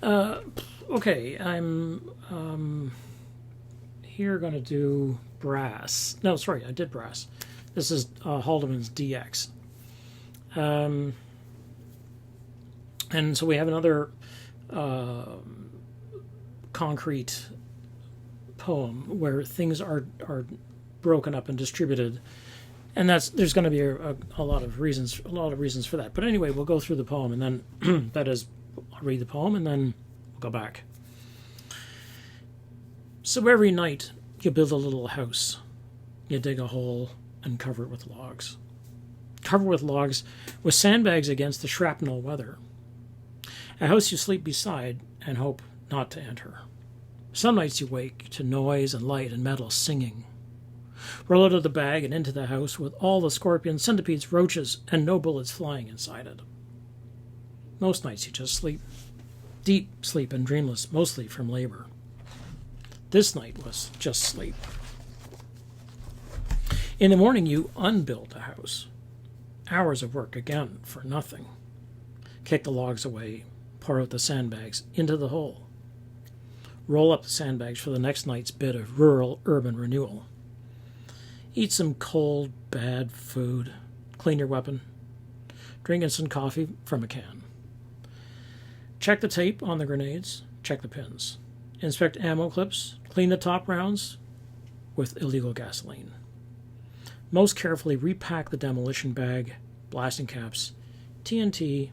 Okay, I'm here going to do brass. No, sorry, I did brass. This is Haldeman's DX. And so we have another concrete poem where things are broken up and distributed, and there's going to be a lot of reasons for that. But anyway, we'll go through the poem, and then that is, I'll read the poem, and then we'll go back. So every night you build a little house, you dig a hole and cover it with logs. Cover with logs with sandbags against the shrapnel weather. A house you sleep beside and hope not to enter. Some nights you wake to noise and light and metal singing. Roll out of the bag and into the house with all the scorpions, centipedes, roaches, and no bullets flying inside it. Most nights you just sleep. Deep sleep and dreamless, mostly from labor. This night was just sleep. In the morning you unbuild a house. Hours of work again for nothing. Kick the logs away, pour out the sandbags into the hole. Roll up the sandbags for the next night's bit of rural-urban renewal. Eat some cold, bad food. Clean your weapon. Drink instant coffee from a can. Check the tape on the grenades. Check the pins. Inspect ammo clips. Clean the top rounds with illegal gasoline. Most carefully repack the demolition bag, blasting caps, TNT,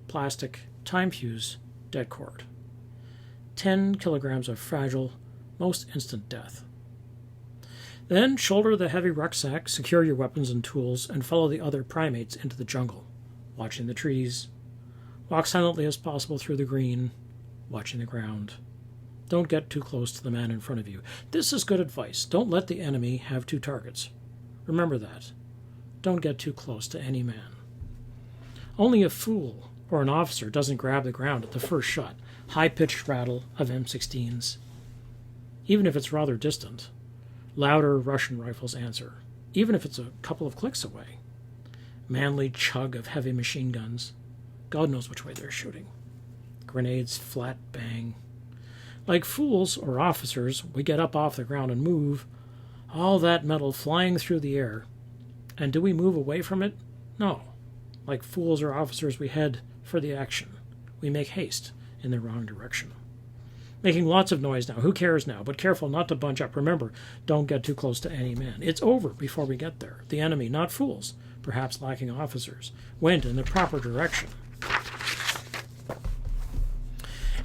plastic, time fuse, dead cord. 10 kilograms of fragile, most instant death. Then shoulder the heavy rucksack, secure your weapons and tools, and follow the other primates into the jungle, watching the trees. Walk silently as possible through the green, watching the ground. Don't get too close to the man in front of you. This is good advice. Don't let the enemy have two targets. Remember that. Don't get too close to any man. Only a fool or an officer doesn't grab the ground at the first shot, high-pitched rattle of M16s. Even if it's rather distant, louder Russian rifles answer, even if it's a couple of clicks away. Manly chug of heavy machine guns. God knows which way they're shooting. Grenades flat bang. Like fools or officers, we get up off the ground and move, all that metal flying through the air. And do we move away from it? No. Like fools or officers, we head for the action. We make haste in the wrong direction. Making lots of noise now. Who cares now? But careful not to bunch up. Remember, don't get too close to any man. It's over before we get there. The enemy, not fools, perhaps lacking officers, went in the proper direction.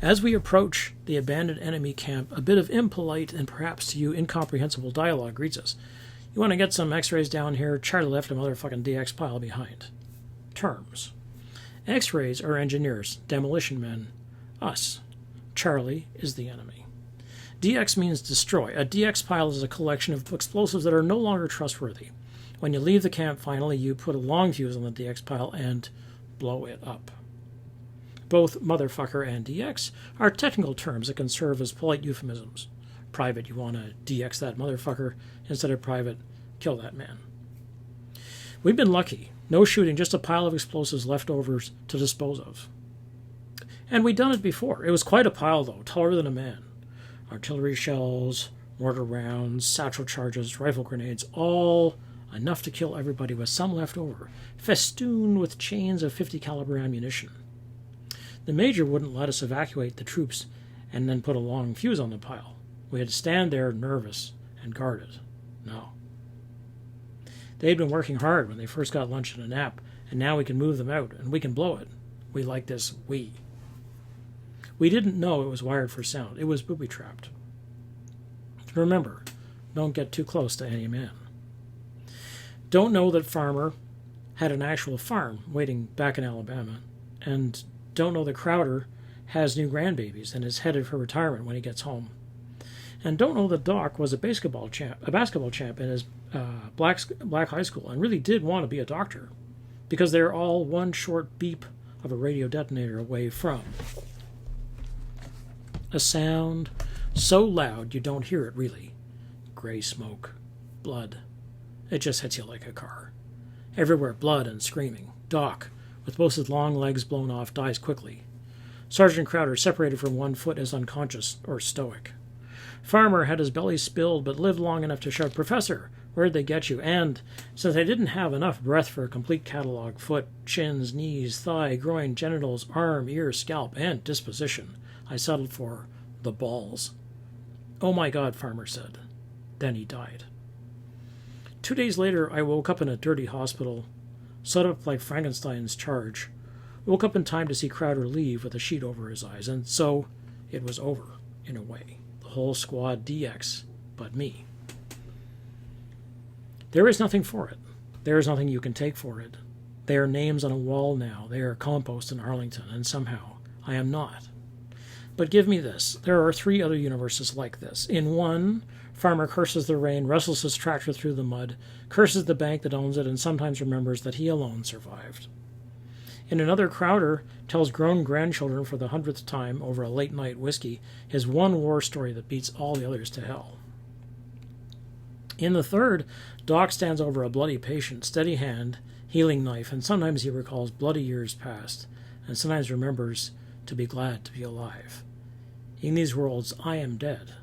As we approach the abandoned enemy camp, a bit of impolite and perhaps to you incomprehensible dialogue greets us. You want to get some x-rays down here? Charlie left a motherfucking DX pile behind. Terms. X-rays are engineers, demolition men, us. Charlie is the enemy. DX means destroy. A DX pile is a collection of explosives that are no longer trustworthy. When you leave the camp, finally, you put a long fuse on the DX pile and blow it up. Both motherfucker and DX are technical terms that can serve as polite euphemisms. Private, you want to DX that motherfucker. Instead of private, kill that man. We've been lucky. No shooting, just a pile of explosives leftovers to dispose of. And we'd done it before. It was quite a pile, though, taller than a man. Artillery shells, mortar rounds, satchel charges, rifle grenades, all enough to kill everybody with some left over, festooned with chains of 50 caliber ammunition. The major wouldn't let us evacuate the troops and then put a long fuse on the pile. We had to stand there nervous and guarded. No. They'd been working hard when they first got lunch and a nap, and now we can move them out, and we can blow it. We like this, we. We didn't know it was wired for sound. It was booby-trapped. Remember, don't get too close to any man. Don't know that Farmer had an actual farm waiting back in Alabama, and don't know that Crowder has new grandbabies and is headed for retirement when he gets home. And don't know that Doc was a basketball champ in his black high school and really did want to be a doctor, because they're all one short beep of a radio detonator away from a sound so loud you don't hear it really. Gray smoke, blood. It just hits you like a car. Everywhere blood and screaming. Doc, with both his long legs blown off, dies quickly. Sergeant Crowder, separated from one foot, is unconscious or stoic. Farmer had his belly spilled, but lived long enough to shout, "Professor, where'd they get you?" And, since I didn't have enough breath for a complete catalog, foot, shins, knees, thigh, groin, genitals, arm, ear, scalp, and disposition, I settled for the balls. "Oh my God," Farmer said. Then he died. 2 days later, I woke up in a dirty hospital, set up like Frankenstein's charge. Woke up in time to see Crowder leave with a sheet over his eyes, and so it was over, in a way. The whole squad DX, but me. There is nothing for it. There is nothing you can take for it. They are names on a wall now. They are compost in Arlington, and somehow I am not. But give me this. There are 3 other universes like this. In one, Farmer curses the rain, wrestles his tractor through the mud, curses the bank that owns it, and sometimes remembers that he alone survived. In another, Crowder tells grown grandchildren for the 100th time over a late-night whiskey his one war story that beats all the others to hell. In the third, Doc stands over a bloody patient, steady hand, healing knife, and sometimes he recalls bloody years past, and sometimes remembers to be glad to be alive. In these worlds, I am dead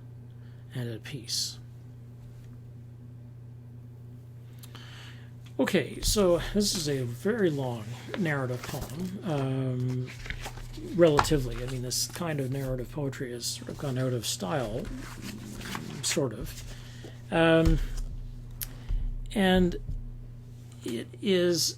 and at peace. Okay, so this is a very long narrative poem. Relatively, I mean, this kind of narrative poetry has sort of gone out of style, sort of. And it is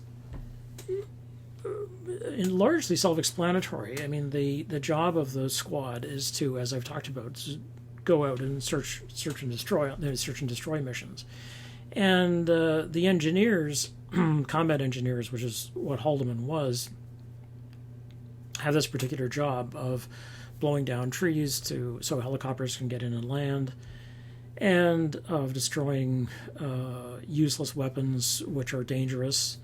largely self-explanatory. I mean, the job of the squad is to, as I've talked about, to go out and search and destroy missions. And the engineers, combat engineers, which is what Haldeman was, have this particular job of blowing down trees so helicopters can get in and land, and of destroying useless weapons which are dangerous,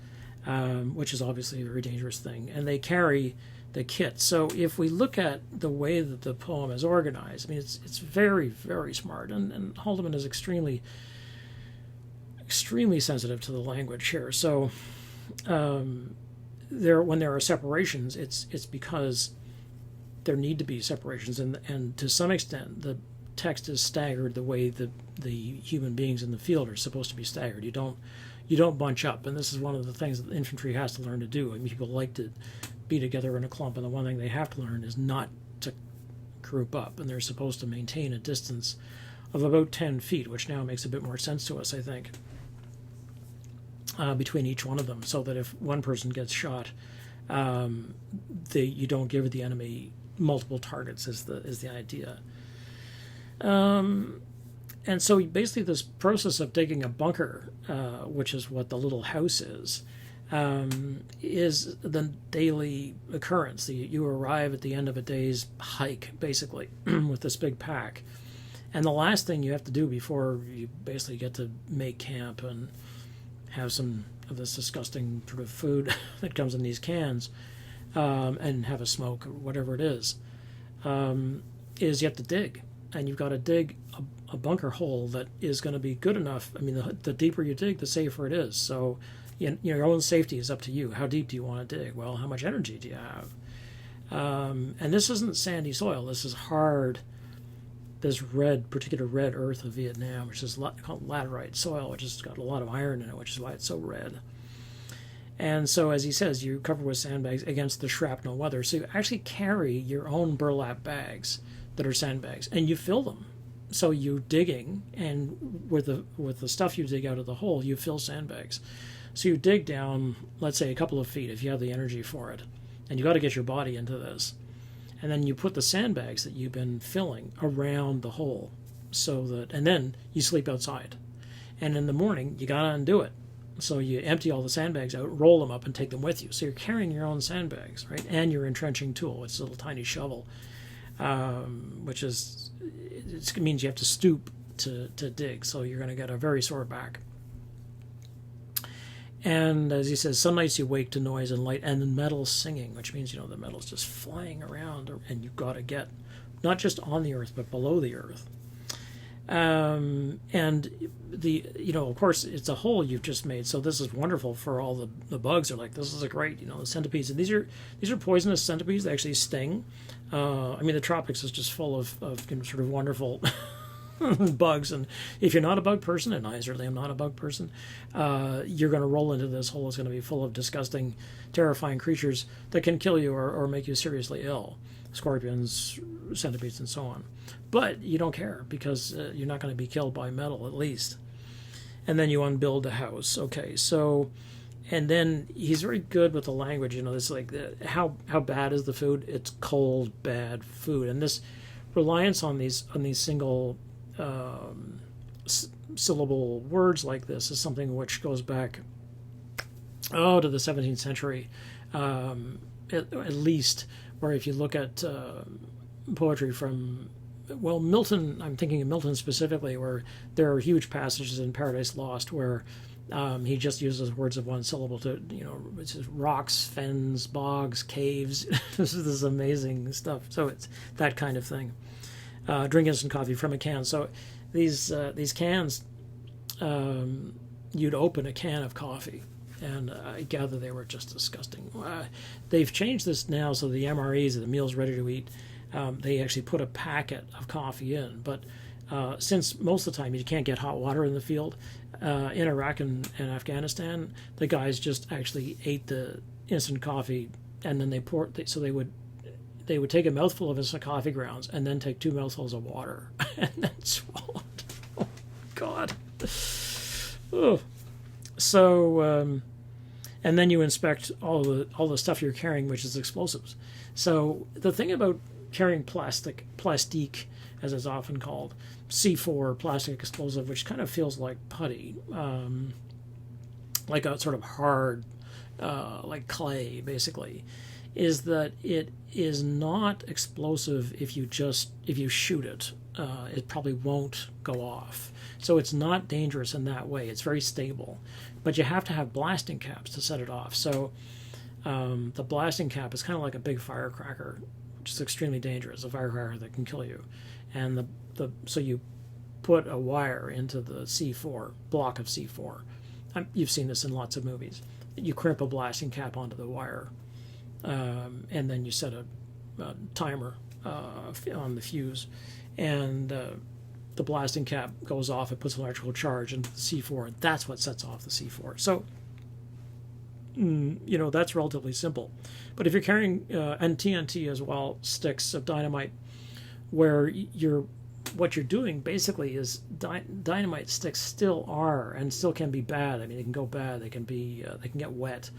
which is obviously a very dangerous thing. And they carry the kit. So if we look at the way that the poem is organized, I mean, it's very, very smart. And Haldeman is extremely sensitive to the language here. So when there are separations, it's because there need to be separations, and to some extent the text is staggered the way the human beings in the field are supposed to be staggered. You don't bunch up, and this is one of the things that the infantry has to learn to do. I mean, people like to be together in a clump, and the one thing they have to learn is not to group up, and they're supposed to maintain a distance of about 10 feet, which now makes a bit more sense to us, I think, between each one of them, so that if one person gets shot, you don't give the enemy multiple targets is the idea. And so basically this process of digging a bunker, which is what the little house is the daily occurrence. You arrive at the end of a day's hike, basically, with this big pack. And the last thing you have to do before you basically get to make camp and have some of this disgusting sort of food that comes in these cans, and have a smoke or whatever it is you have to dig. And you've got to dig a bunker hole that is going to be good enough. I mean, the deeper you dig, the safer it is. So your own safety is up to you. How deep do you want to dig? Well, how much energy do you have? And this isn't sandy soil. This is hard, this particular red earth of Vietnam, which is called laterite soil, which has got a lot of iron in it, which is why it's so red. And so, as he says, you cover with sandbags against the shrapnel weather. So you actually carry your own burlap bags that are sandbags, and you fill them. So you're digging, and with the stuff you dig out of the hole, you fill sandbags. So you dig down, let's say, a couple of feet if you have the energy for it, and you got to get your body into this. And then you put the sandbags that you've been filling around the hole, and then you sleep outside. And in the morning, you got to undo it. So you empty all the sandbags out, roll them up, and take them with you. So you're carrying your own sandbags, right? And your entrenching tool. It's a little tiny shovel, which it means you have to stoop to dig. So you're going to get a very sore back. And as he says, some nights you wake to noise and light and the metal singing, which means, the metal's just flying around, and you've got to get not just on the earth, but below the earth. And of course, it's a hole you've just made, so this is wonderful for all the bugs. Are like, this is a great, the centipedes. And these are poisonous centipedes. They actually sting. I mean, the tropics is just full of sort of wonderful bugs, and if you're not a bug person, and I certainly am not a bug person, you're going to roll into this hole. It's going to be full of disgusting, terrifying creatures that can kill you or make you seriously ill. Scorpions, centipedes, and so on. But you don't care because you're not going to be killed by metal, at least. And then you unbuild the house. Okay, so, and then he's very good with the language. This like how bad is the food? It's cold, bad food, and this reliance on these single syllable words like this is something which goes back to the 17th century, at least. Where if you look at poetry from, well, Milton, I'm thinking of Milton specifically, where there are huge passages in Paradise Lost where he just uses words of one syllable to, it's just rocks, fens, bogs, caves. This is amazing stuff. So it's that kind of thing. Drink instant coffee from a can. So these cans, you'd open a can of coffee, and I gather they were just disgusting. They've changed this now, so the MREs, the meals ready to eat, they actually put a packet of coffee in. But since most of the time you can't get hot water in the field, in Iraq and Afghanistan, the guys just actually ate the instant coffee, and then they would take a mouthful of instant coffee grounds and then take 2 mouthfuls of water and then swallow it. Oh, God. Ugh. So, and then you inspect all the stuff you're carrying, which is explosives. So the thing about carrying plastique, as it's often called, C4, plastic explosive, which kind of feels like putty, like a sort of hard, like clay, basically, is that it is not explosive if you shoot it. It probably won't go off. So it's not dangerous in that way. It's very stable. But you have to have blasting caps to set it off. So the blasting cap is kind of like a big firecracker, which is extremely dangerous, a firecracker that can kill you. And so you put a wire into the C4, block of C4. You've seen this in lots of movies. You crimp a blasting cap onto the wire, and then you set a timer on the fuse, and the blasting cap goes off. It puts an electrical charge into the C4, and that's what sets off the C4. So, that's relatively simple. But if you're carrying and TNT as well, sticks of dynamite, where what you're doing basically is dynamite sticks still are and still can be bad. I mean, they can go bad. They can get wet,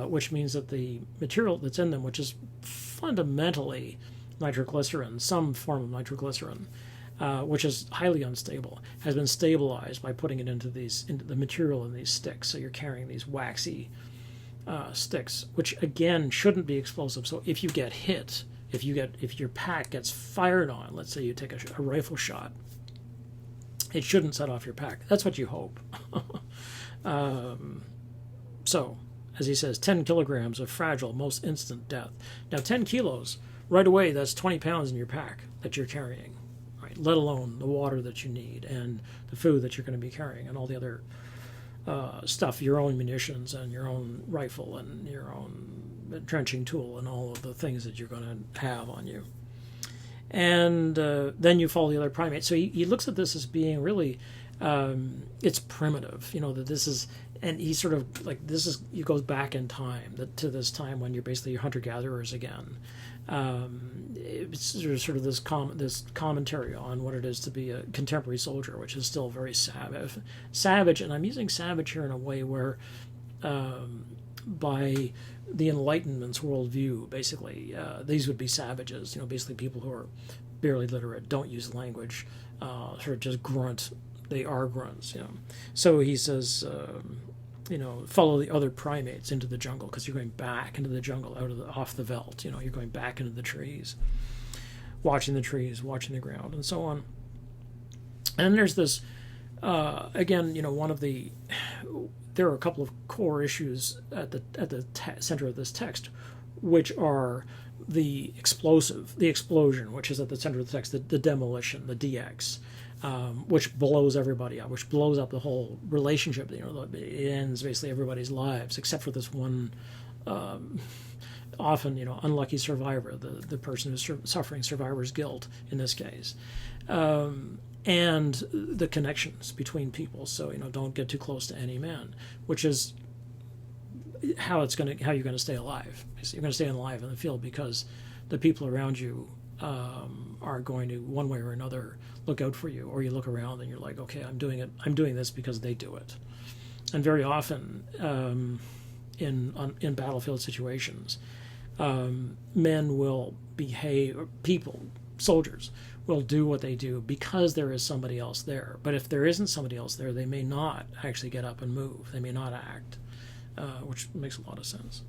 which means that the material that's in them, which is fundamentally nitroglycerin, some form of nitroglycerin, which is highly unstable, has been stabilized by putting it into the material in these sticks. So you're carrying these waxy sticks, which again shouldn't be explosive. So if you get hit, if your pack gets fired on, let's say you take a rifle shot, it shouldn't set off your pack. That's what you hope. So, as he says, 10 kilograms of fragile, most instant death. Now, 10 kilos, right away, that's 20 pounds in your pack that you're carrying, right? Let alone the water that you need and the food that you're going to be carrying and all the other stuff, your own munitions and your own rifle and your own trenching tool and all of the things that you're going to have on you. And then you follow the other primates. So he looks at this as being really, it's primitive, that this is, and he sort of like, he goes back in time to this time when you're basically hunter-gatherers again. It's sort of this commentary on what it is to be a contemporary soldier, which is still very savage. And I'm using savage here in a way where, by the Enlightenment's worldview, basically, these would be savages. Basically people who are barely literate, don't use language, sort of just grunt. They are grunts. So he says, follow the other primates into the jungle, because you're going back into the jungle off the veldt. You're going back into the trees, watching the ground, and so on. And there's this, again, there are a couple of core issues at the center of this text, which are the explosion, which is at the center of the text, the demolition, the DX, which blows everybody up, which blows up the whole relationship. It ends basically everybody's lives, except for this one often, unlucky survivor, the person who's suffering survivor's guilt in this case, and the connections between people. So don't get too close to any man, which is how you're gonna stay alive. You're gonna stay alive in the field because the people around you are going to, one way or another, look out for you, or you look around and you're like, okay, I'm doing this because they do it. And very often in battlefield situations, men will behave, or people, soldiers, will do what they do because there is somebody else there. But if there isn't somebody else there, they may not actually get up and move. They may not act, which makes a lot of sense.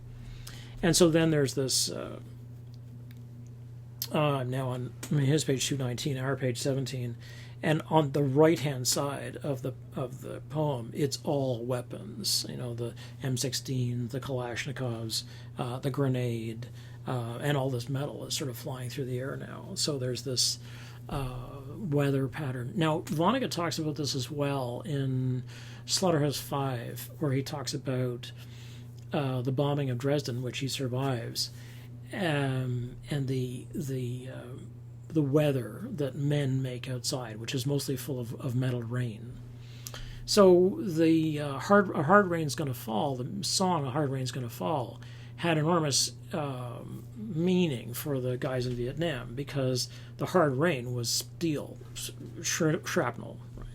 And so then there's this, now on his page 219, our page 17, and on the right-hand side of the poem, it's all weapons. The M16, the Kalashnikovs, the grenade, and all this metal is sort of flying through the air now. So there's this weather pattern. Now, Vonnegut talks about this as well in Slaughterhouse-Five, where he talks about the bombing of Dresden, which he survives, and the weather that men make outside, which is mostly full of metal rain. So the A Hard Rain's Gonna Fall, the song A Hard Rain's Gonna Fall, had enormous meaning for the guys in Vietnam, because the hard rain was steel, shrapnel. Right?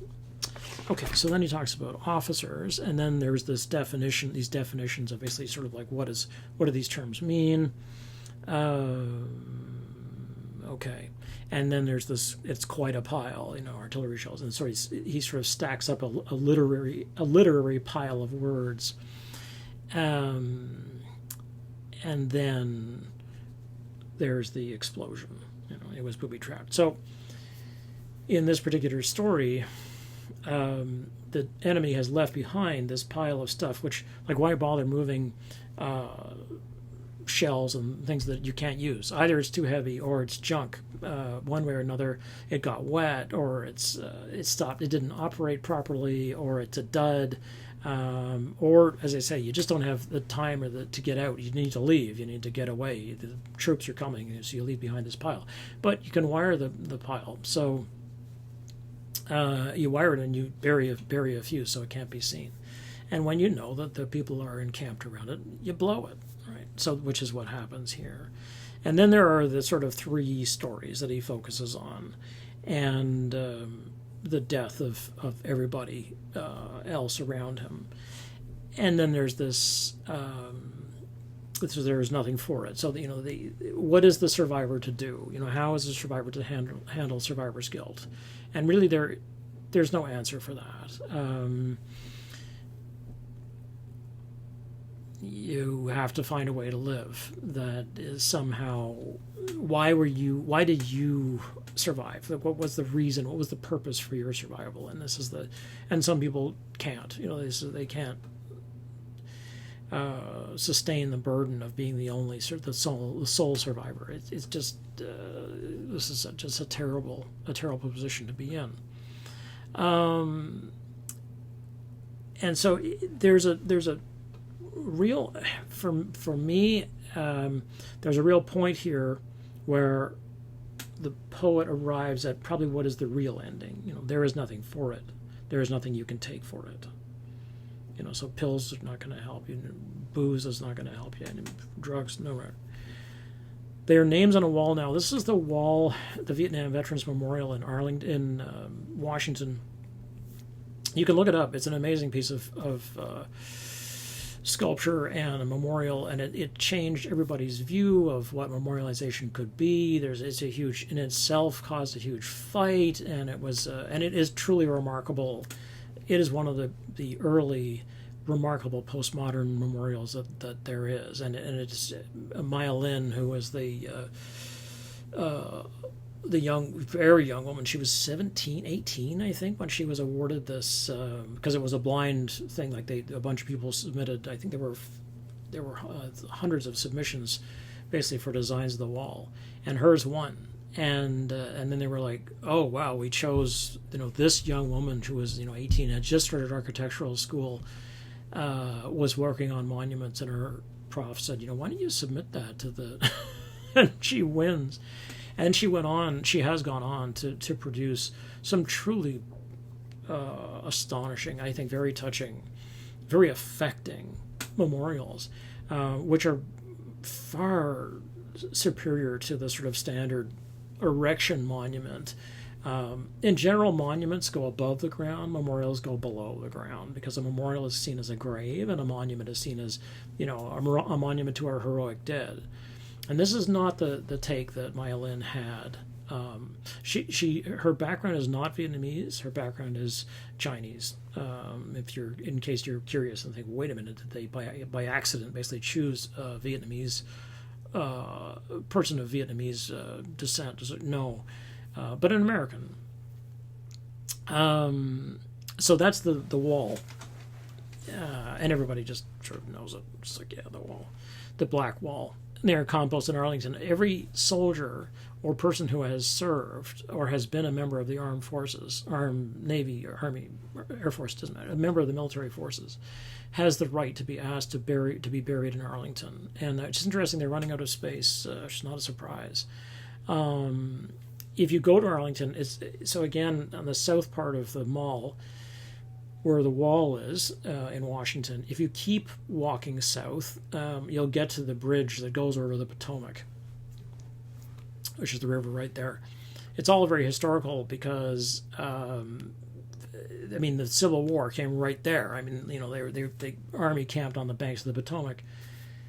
Okay, so then he talks about officers, and then there's these definitions of basically sort of like what do these terms mean? Okay, and then there's this. It's quite a pile, artillery shells, and so he sort of stacks up a literary pile of words, and then there's the explosion. It was booby trapped. So in this particular story, the enemy has left behind this pile of stuff, which, like, why bother moving shells and things that you can't use? Either it's too heavy or it's junk. One way or another, it got wet, or it stopped. It didn't operate properly, or it's a dud. Or, as I say, you just don't have the time to get out. You need to leave. You need to get away. The troops are coming, so you leave behind this pile. But you can wire the pile. So you wire it and you bury a fuse so it can't be seen. And when you know that the people are encamped around it, you blow it, right? So, which is what happens here. And then there are the sort of three stories that he focuses on, and the death of everybody else around him. And then there's this, there's nothing for it. So, what is the survivor to do? How is the survivor to handle survivor's guilt? And really there's no answer for that. You have to find a way to live that is somehow, why did you survive? What was the reason? What was the purpose for your survival? And some people can't, they can't sustain the burden of being the only the sole survivor. It's just, this is just a terrible position to be in. And so there's a real, for me, there's a real point here where the poet arrives at probably what is the real ending. There is nothing for it. There is nothing you can take for it. So pills are not going to help you. Booze is not going to help you. And drugs, no. There are names on a wall now. This is the wall, the Vietnam Veterans Memorial in Arlington, Washington. You can look it up. It's an amazing piece of sculpture and a memorial, and it changed everybody's view of what memorialization could be. It's a huge, in itself, caused a huge fight, and it was, and it is truly remarkable. It is one of the early remarkable postmodern memorials that there is, and it's Maya Lin, who was the very young woman. She was 17, 18, I think, when she was awarded this, because it was a blind thing. Like a bunch of people submitted. I think there were hundreds of submissions, basically, for designs of the wall, and hers won. And then they were like, oh wow, we chose this young woman who was 18, had just started architectural school, was working on monuments in her prof said, why don't you submit that to the, and she wins. And she has gone on to produce some truly astonishing, I think very touching, very affecting memorials, which are far superior to the sort of standard erection monument. In general, monuments go above the ground, memorials go below the ground, because a memorial is seen as a grave and a monument is seen as, a monument to our heroic dead. And this is not the take that Maya Lin had. Her background is not Vietnamese. Her background is Chinese. In case you're curious and think, wait a minute, did they by accident basically choose a Vietnamese person of Vietnamese descent? No, but an American. So that's the wall, and everybody just sort of knows it. It's like, yeah, the wall, the black wall. Near Compost in Arlington, every soldier or person who has served or has been a member of the armed forces, Navy, or Army, Air Force, doesn't matter, a member of the military forces, has the right to be asked to be buried in Arlington. And it's interesting, they're running out of space. It's not a surprise. If you go to Arlington, so again, on the south part of the mall, where the wall is in Washington, if you keep walking south, you'll get to the bridge that goes over the Potomac, which is the river right there. It's all very historical because, the Civil War came right there. The Army camped on the banks of the Potomac.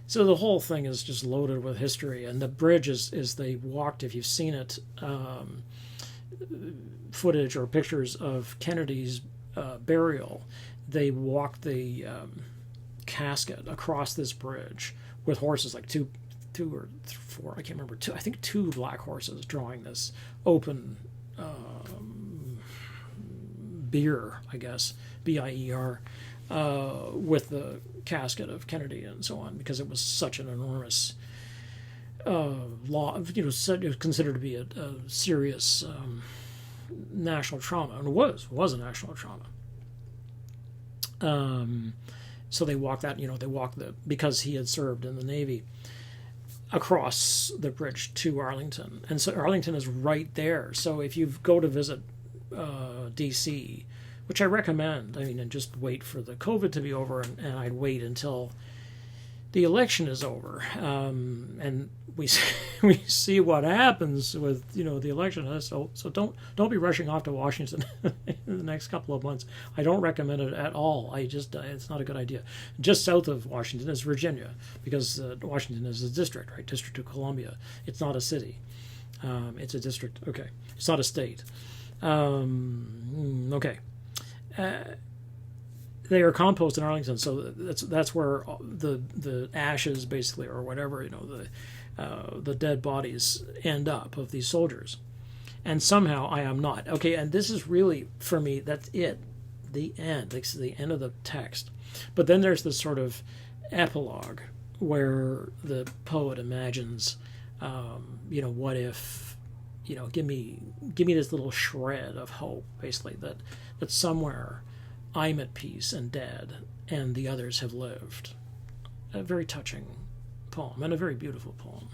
So the whole thing is just loaded with history. And the bridge is they walked, if you've seen it, footage or pictures of Kennedy's burial, they walked the casket across this bridge with horses, like two or four, I can't remember, two black horses drawing this open bier, I guess, BIER, with the casket of Kennedy and so on, because it was such an enormous it was considered to be a serious national trauma, and it was a national trauma. So they walked because he had served in the Navy, across the bridge to Arlington. And so Arlington is right there. So if you go to visit D.C., which I recommend, and just wait for the COVID to be over, and I'd wait until the election is over, and we see what happens with the election. So don't be rushing off to Washington in the next couple of months. I don't recommend it at all. It's not a good idea. Just south of Washington is Virginia, because Washington is a district, right? District of Columbia. It's not a city. It's a district. Okay, it's not a state. Okay. They are compost in Arlington, so that's where the ashes, basically, or whatever, the dead bodies end up of these soldiers. And somehow I am not. Okay, and this is really, for me, that's it. The end. It's the end of the text. But then there's this sort of epilogue where the poet imagines, what if, give me this little shred of hope, basically, that somewhere I'm at peace and dead, and the others have lived. A very touching poem, and a very beautiful poem.